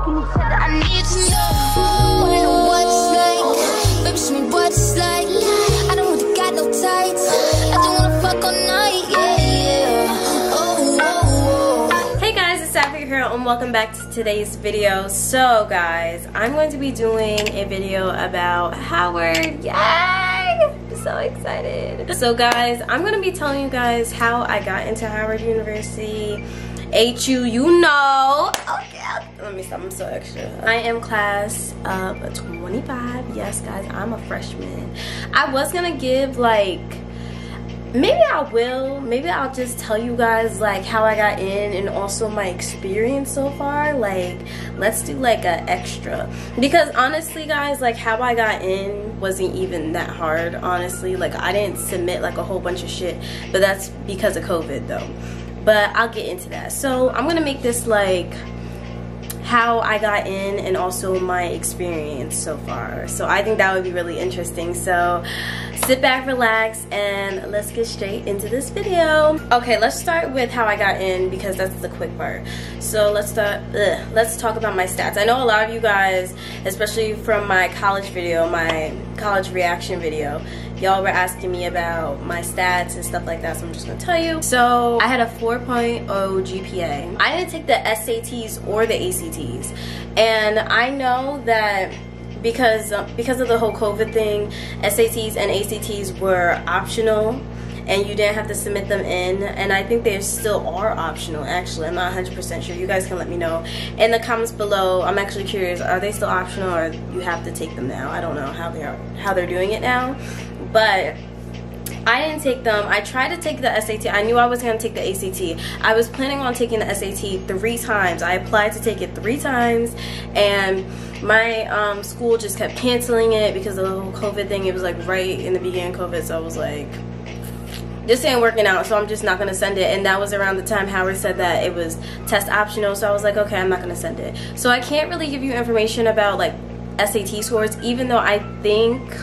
fucking each other. I need to know what it's like. Baby, show me what it's like. I don't really got no tights. I just wanna fuck all night, yeah. Oh, oh, oh. Hey guys, it's Sapphire here and welcome back to today's video. So guys, I'm going to be doing a video about Howard. Yay! I'm so excited. So guys, I'm going to be telling you guys how I got into Howard University. HU, you know. Okay, let me stop, I'm so extra. I am class of 25. Yes guys, I'm a freshman. I was gonna give like, maybe I'll just tell you guys like how I got in and also my experience so far. Like, let's do like an extra, because honestly guys, like how I got in wasn't even that hard, honestly. Like I didn't submit like a whole bunch of shit, but that's because of COVID though. But I'll get into that. So I'm gonna make this like how I got in and also my experience so far. So I think that would be really interesting. So sit back, relax, and let's get straight into this video. Okay, let's start with how I got in because that's the quick part. So let's talk about my stats. I know a lot of you guys, especially from my college video, my college reaction video, y'all were asking me about my stats and stuff like that, so I'm just gonna tell you. So I had a 4.0 GPA. I didn't take the SATs or the ACTs, and I know that because of the whole COVID thing, SATs and ACTs were optional and you didn't have to submit them in, and I think they still are optional actually. I'm not 100% sure. You guys can let me know in the comments below. I'm actually curious, are they still optional or you have to take them now? I don't know how they're doing it now, but I didn't take them. I tried to take the SAT. I knew I was going to take the ACT. I was planning on taking the SAT 3 times. I applied to take it 3 times, and my school just kept canceling it because of the whole COVID thing. It was like right in the beginning of COVID, so I was like, this ain't working out, so I'm just not going to send it. And that was around the time Howard said that it was test optional, so I was like, okay, I'm not going to send it. So I can't really give you information about like SAT scores, even though I think,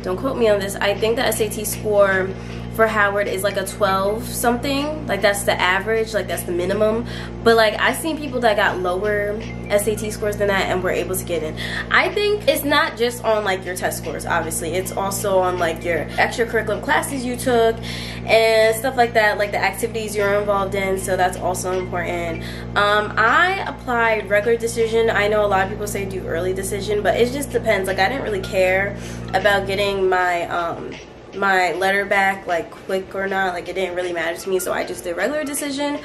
don't quote me on this, I think the SAT score for Howard is like a 12 something, like that's the average, like that's the minimum. But like I've seen people that got lower SAT scores than that and were able to get in. I think it's not just on like your test scores, obviously, it's also on like your extracurricular classes you took and stuff like that, like the activities you're involved in, so that's also important. I applied regular decision. I know a lot of people say do early decision, but it just depends. Like I didn't really care about getting my my letter back like quick or not. Like it didn't really matter to me, so I just did regular decision.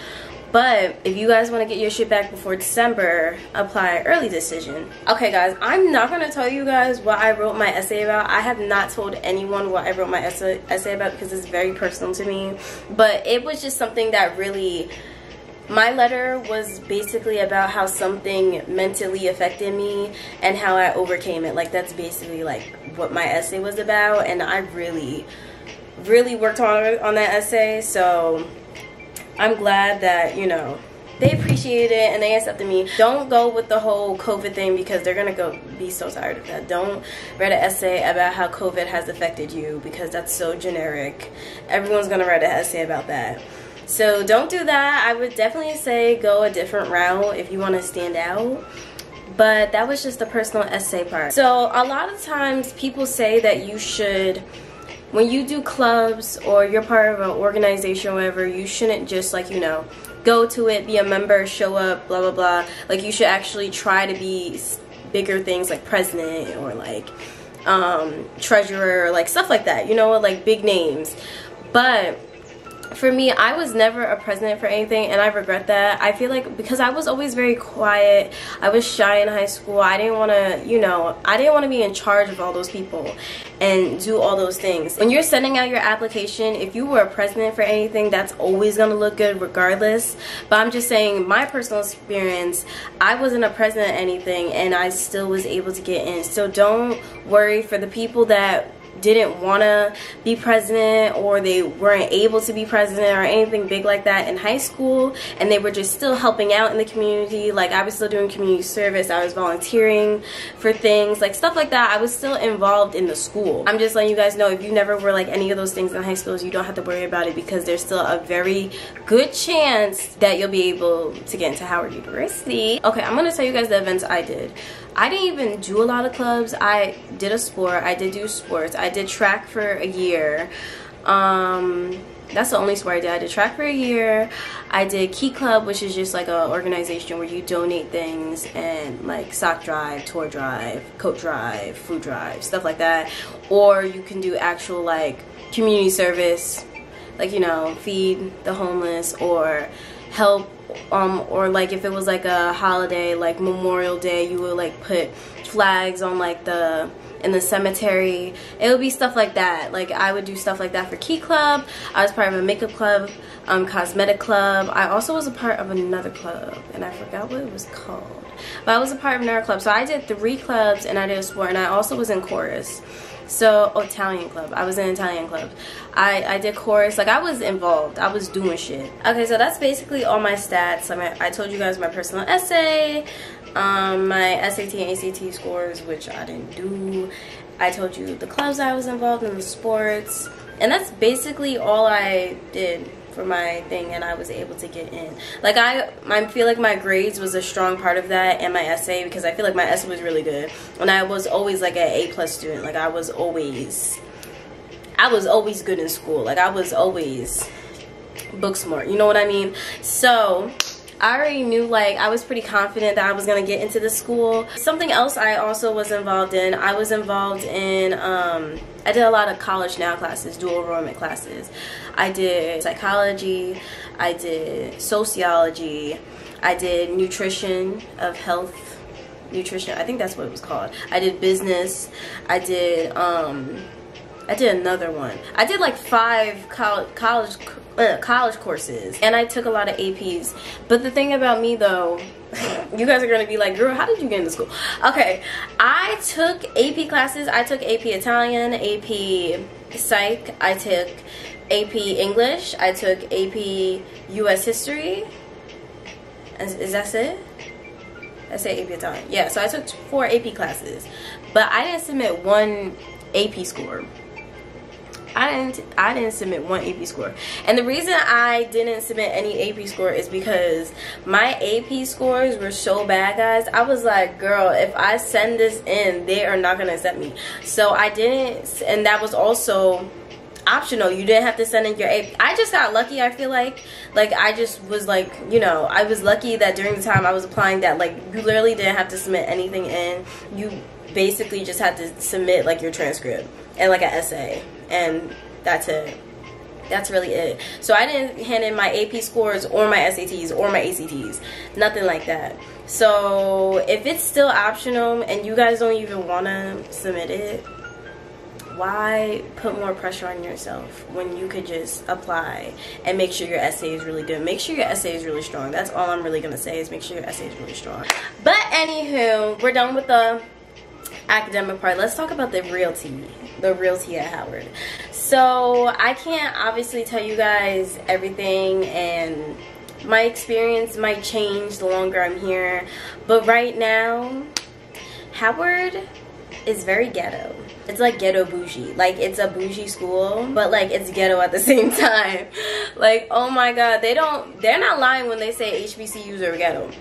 But if you guys want to get your shit back before December, apply early decision. Okay guys, I'm not going to tell you guys what I wrote my essay about. I have not told anyone what I wrote my essay about because it's very personal to me. But it was just something that really, my letter was basically about how something mentally affected me and how I overcame it. Like that's basically like what my essay was about, and I really worked hard on that essay. So I'm glad that, you know, they appreciated it and they accepted me. Don't go with the whole COVID thing because they're gonna be so tired of that. Don't write an essay about how COVID has affected you because that's so generic. Everyone's gonna write an essay about that. So don't do that. I would definitely say go a different route if you want to stand out. But that was just the personal essay part. So a lot of times people say that you should, when you do clubs or you're part of an organization or whatever, you shouldn't just like, you know, go to it, be a member, show up, blah blah blah. Like you should actually try to be bigger things like president or like treasurer or like stuff like that, you know, like big names. But for me, I was never a president for anything, and I regret that. I feel like because I was always very quiet, I was shy in high school, I didn't want to, you know, I didn't want to be in charge of all those people and do all those things. When you're sending out your application, if you were a president for anything, that's always going to look good regardless. But I'm just saying, my personal experience, I wasn't a president or anything, and I still was able to get in. So don't worry for the people that didn't want to be president, or they weren't able to be president or anything big like that in high school, and they were just still helping out in the community. Like, I was still doing community service, I was volunteering for things, like stuff like that. I was still involved in the school. I'm just letting you guys know, if you never were like any of those things in high school, you don't have to worry about it, because there's still a very good chance that you'll be able to get into Howard University. Okay, I'm gonna tell you guys the events I did. I didn't even do a lot of clubs. I did a sport. I did do sports. I did track for a year. That's the only sport I did. I did track for a year. I did Key Club, which is just like an organization where you donate things, and like sock drive, tour drive, coat drive, food drive, stuff like that. Or you can do actual like community service, like, you know, feed the homeless or help. Or like if it was like a holiday, like Memorial Day, you would like put flags on like in the cemetery. It would be stuff like that. Like, I would do stuff like that for Key Club. I was part of a makeup club, cosmetic club. I also was a part of another club, and I forgot what it was called, but I was a part of another club. So I did 3 clubs, and I did a sport, and I also was in chorus. So, Italian club. I was in Italian club. I did chorus. Like, I was involved. I was doing shit. Okay, so that's basically all my stats. I told you guys my personal essay, my SAT and ACT scores, which I didn't do. I told you the clubs I was involved in, the sports. And that's basically all I did for my thing, and I was able to get in. Like, I feel like my grades was a strong part of that, and my essay, because I feel like my essay was really good, and I was always like an A+ student. Like, I was always good in school. Like, I was always book smart, you know what I mean? So I already knew, like, I was pretty confident that I was gonna get into the school. Something else I also was involved in, I was involved in I did a lot of College Now classes, dual enrollment classes. I did psychology, I did sociology, I did nutrition of health, nutrition, I think that's what it was called. I did business, I did another one. I did like 5 college courses, and I took a lot of APs. But the thing about me though, you guys are gonna be like, girl, how did you get into school? Okay, I took AP classes. I took AP Italian, AP Psych, I took AP English, I took AP US History. Is that it? I say AP Italian. Yeah, so I took 4 AP classes, but I didn't submit 1 AP score. I didn't submit 1 AP score. And the reason I didn't submit any AP score is because my AP scores were so bad, guys. I was like, girl, if I send this in, they are not gonna accept me. So I didn't, and that was also optional. You didn't have to send in your AP. I just got lucky, I feel like. Like, I just was like, you know, I was lucky that during the time I was applying that, like, you literally didn't have to submit anything in. You basically just had to submit like your transcript and like an essay, and that's it. That's really it. So I didn't hand in my AP scores or my SATs or my ACTs, nothing like that. So if it's still optional and you guys don't even want to submit it, why put more pressure on yourself when you could just apply and make sure your essay is really good? Make sure your essay is really strong. That's all I'm really gonna say, is make sure your essay is really strong. But anywho, we're done with the academic part. Let's talk about the realty at Howard. So I can't obviously tell you guys everything, and my experience might change the longer I'm here, but right now Howard is very ghetto. It's like ghetto bougie. Like, it's a bougie school, but like it's ghetto at the same time. Like, oh my god, they're not lying when they say HBCUs are ghetto.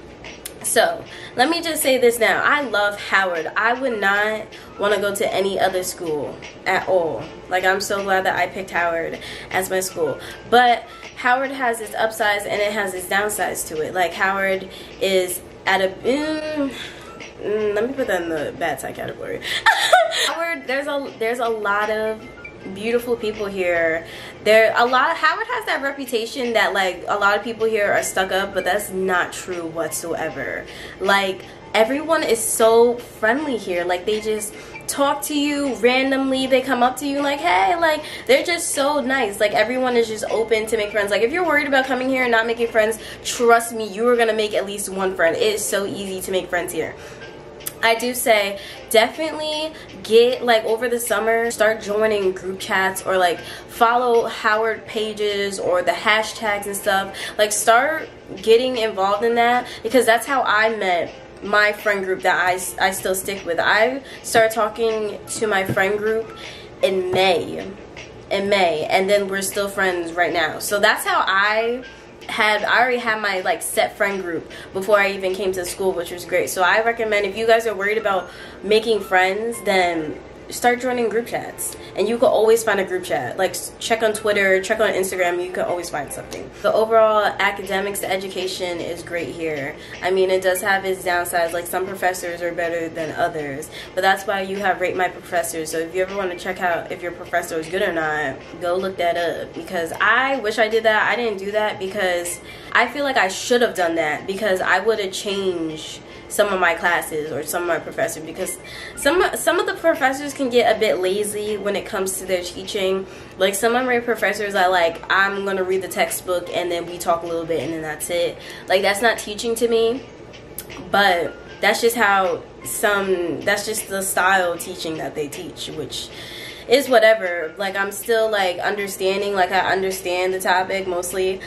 So let me just say this now, I love Howard. I would not want to go to any other school at all. Like, I'm so glad that I picked Howard as my school. But Howard has its upsides and it has its downsides to it. Like, Howard is at a let me put that in the bad side category. Howard, there's a lot of beautiful people here. Howard has that reputation that like a lot of people here are stuck up, but that's not true whatsoever. Like, everyone is so friendly here. Like, they just talk to you randomly. They come up to you like, hey, like, they're just so nice. Like, everyone is just open to make friends. Like, if you're worried about coming here and not making friends, trust me, you are gonna make at least 1 friend. It is so easy to make friends here. I do say definitely get, like, over the summer, start joining group chats or like follow Howard pages or the hashtags and stuff. Like, start getting involved in that, because that's how I met my friend group that I still stick with. I started talking to my friend group in May, and then we're still friends right now. So that's how I already had my like set friend group before I even came to school, which was great. So I recommend, if you guys are worried about making friends, then start joining group chats, and you can always find a group chat. Like, check on Twitter, check on Instagram, you can always find something. The overall academics, the education is great here. I mean, it does have its downsides, like some professors are better than others, but that's why you have Rate My Professor. So if you ever want to check out if your professor is good or not, go look that up, because I wish I did that. I didn't do that because I feel like I should have done that, because I would have changed some of my classes or some of my professors, because some of the professors can get a bit lazy when it comes to their teaching. Like, some of my professors are like, I'm gonna read the textbook and then we talk a little bit and then that's it. Like, that's not teaching to me, but that's just that's just the style of teaching that they teach, which is whatever. Like, I'm still like understanding, like I understand the topic mostly,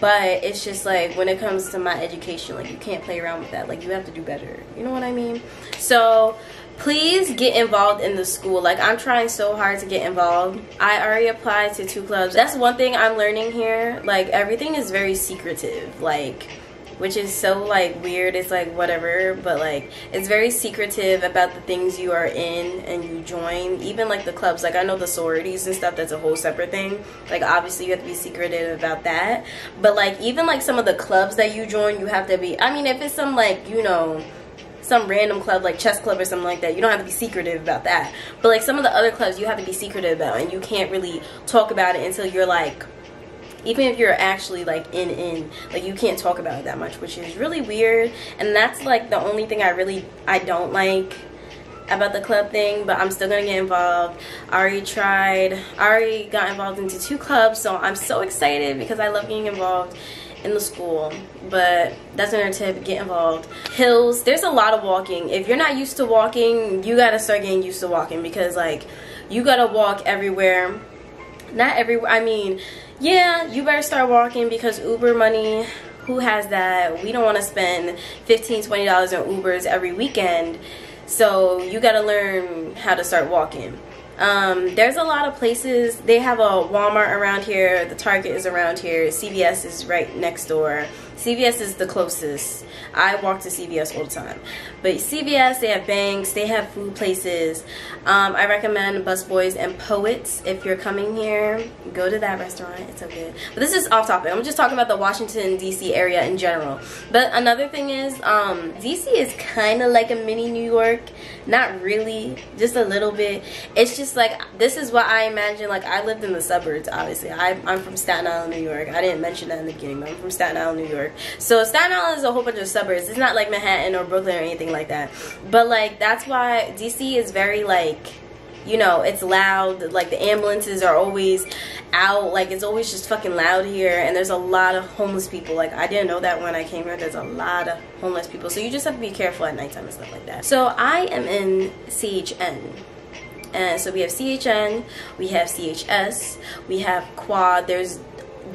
but it's just like, when it comes to my education, like, you can't play around with that. Like, you have to do better, you know what I mean? So please get involved in the school. Like, I'm trying so hard to get involved. I already applied to 2 clubs. That's one thing I'm learning here. Like, everything is very secretive, like, which is so like weird. It's like whatever, but like, it's very secretive about the things you are in and you join. Even like the clubs, like I know the sororities and stuff, that's a whole separate thing. Like, obviously you have to be secretive about that, but like, even like some of the clubs that you join, you have to be, I mean, if it's some like, you know, some random club like chess club or something like that, you don't have to be secretive about that. But like, some of the other clubs you have to be secretive about, and you can't really talk about it until you're like, even if you're actually like in like, you can't talk about it that much, which is really weird. And that's like the only thing I don't like about the club thing. But I'm still gonna get involved. I already got involved into 2 clubs, so I'm so excited because I love getting involved in the school. But that's another tip, get involved. Hills, there's a lot of walking. If you're not used to walking, you gotta start getting used to walking, because like, you gotta walk everywhere. Not everywhere, I mean, yeah, you better start walking, because Uber money, who has that? We don't want to spend $15, $20 on Ubers every weekend. So you got to learn how to start walking. There's a lot of places. They have a Walmart around here, the Target is around here, CVS is right next door. CVS is the closest. I walk to CVS all the time. But CVS, they have banks, they have food places. I recommend Busboys and Poets. If you're coming here, go to that restaurant. It's so good. But this is off topic. I'm just talking about the Washington, D.C. area in general. But another thing is, D.C. is kind of like a mini New York. Not really, just a little bit. It's just like, this is what I imagine. Like, I lived in the suburbs, obviously. I'm from Staten Island, New York. I didn't mention that in the beginning, but I'm from Staten Island, New York. So Staten Island is a whole bunch of suburbs. It's not like Manhattan or Brooklyn or anything like that. But like, that's why DC is very like, you know, it's loud. Like, the ambulances are always out. Like, it's always just fucking loud here. And there's a lot of homeless people. Like, I didn't know that when I came here. There's a lot of homeless people. So you just have to be careful at nighttime and stuff like that. So I am in CHN. And so we have CHN, we have CHS, we have quad. There's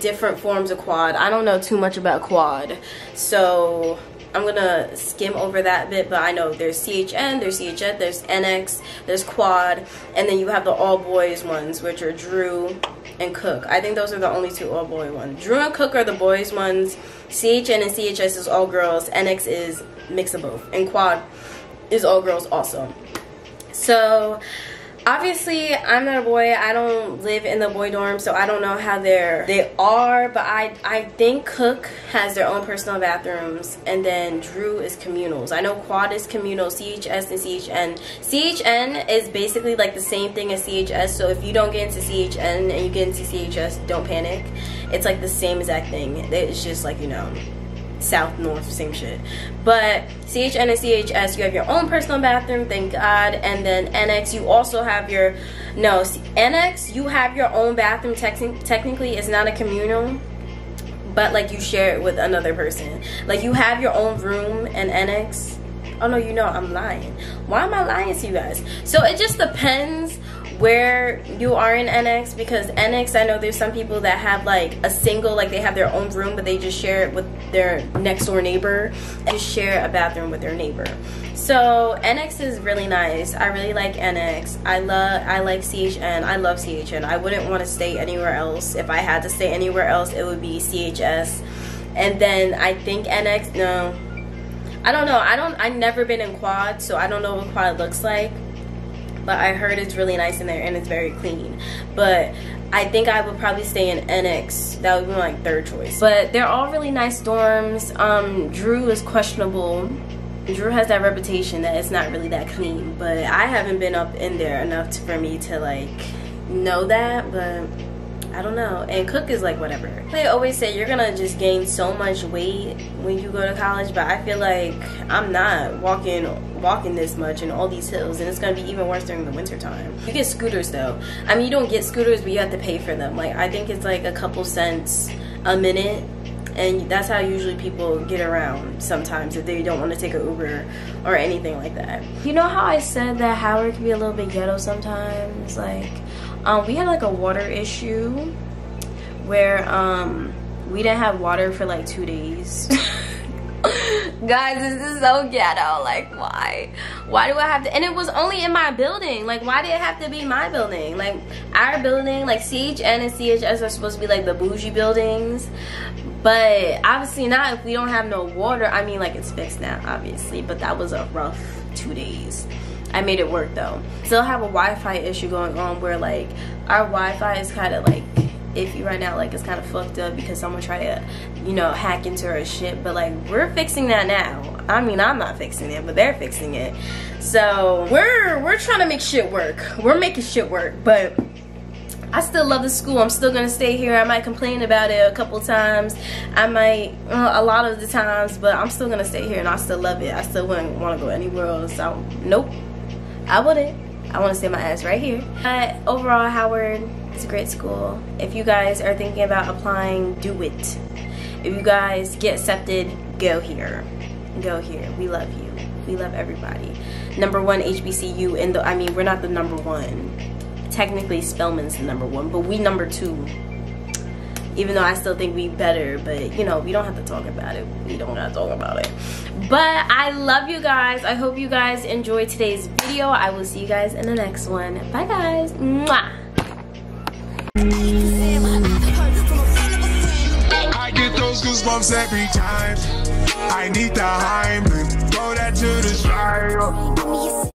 different forms of quad. I don't know too much about quad, so I'm gonna skim over that bit, but I know there's CHN, there's CHS, there's NX, there's quad, and then you have the all boys ones, which are Drew and Cook. I think those are the only 2 all boy ones. Drew and Cook are the boys ones. CHN and CHS is all girls. NX is mix of both, and quad is all girls also. So obviously, I'm not a boy. I don't live in the boy dorm, so I don't know how they are, but I think Cook has their own personal bathrooms, and then Drew is communals. I know quad is communal, CHS and CHN. CHN is basically like the same thing as CHS, so if you don't get into CHN and you get into CHS, don't panic. It's like the same exact thing. It's just like, you know, south, north, same shit. But CHN and CHS, you have your own personal bathroom, thank God. And then NX, you also have your, no, NX, you have your own bathroom. Technically, it's not a communal, but like, you share it with another person. Like, you have your own room in NX, Oh no, you know I'm lying. Why am I lying to you guys? So it just depends where you are in NX, because NX, I know there's some people that have like a single, like they have their own room, but they just share it with their next door neighbor and just share a bathroom with their neighbor. So NX is really nice. I really like NX. I like CHN. I love CHN. I wouldn't want to stay anywhere else. If I had to stay anywhere else, it would be CHS. And then I think NX, no, I don't know. I've never been in Quad, so I don't know what Quad looks like. But I heard it's really nice in there and it's very clean. But I think I would probably stay in NX. That would be my third choice. But they're all really nice dorms. Drew is questionable. Drew has that reputation that it's not really that clean. But I haven't been up in there enough for me to like know that. But I don't know. And Cook is like whatever. They always say you're gonna just gain so much weight when you go to college, but I feel like I'm not walking this much in all these hills, and it's gonna be even worse during the winter time. You get scooters though. I mean, you don't get scooters, but you have to pay for them. Like I think it's like a couple cents a minute, and that's how usually people get around sometimes if they don't want to take an Uber or anything like that. You know how I said that Howard can be a little bit ghetto sometimes? Like we had like a water issue where we didn't have water for like 2 days. Guys, this is so ghetto. Like why do I have to? And it was only in my building. Like why did it have to be my building? Like our building, like CHN and CHS are supposed to be like the bougie buildings, but obviously not if we don't have no water. I mean, like it's fixed now obviously, but that was a rough 2 days. I made it work though. Still have a Wi-Fi issue going on where like our Wi-Fi is kind of like iffy right now. Like it's kind of fucked up because someone tried to, you know, hack into our shit. But like we're fixing that now. I mean, I'm not fixing it, but they're fixing it. So we're trying to make shit work. We're making shit work. But I still love the school. I'm still gonna stay here. I might complain about it a couple times. I might a lot of the times, but I'm still gonna stay here and I still love it. I still wouldn't want to go anywhere else. So nope, I wouldn't. I want to stay my ass right here. Overall, Howard, it's a great school. If you guys are thinking about applying, do it. If you guys get accepted, go here. Go here. We love you. We love everybody. #1 HBCU in the, I mean, we're not the #1. Technically, Spelman's the #1, but we #2. Even though I still think we better, but you know, we don't have to talk about it. We don't gotta talk about it. But I love you guys. I hope you guys enjoyed today's video. I will see you guys in the next one. Bye guys. Mwah. I get those goosebumps every time. I need the Heimlich. Throw that to the side.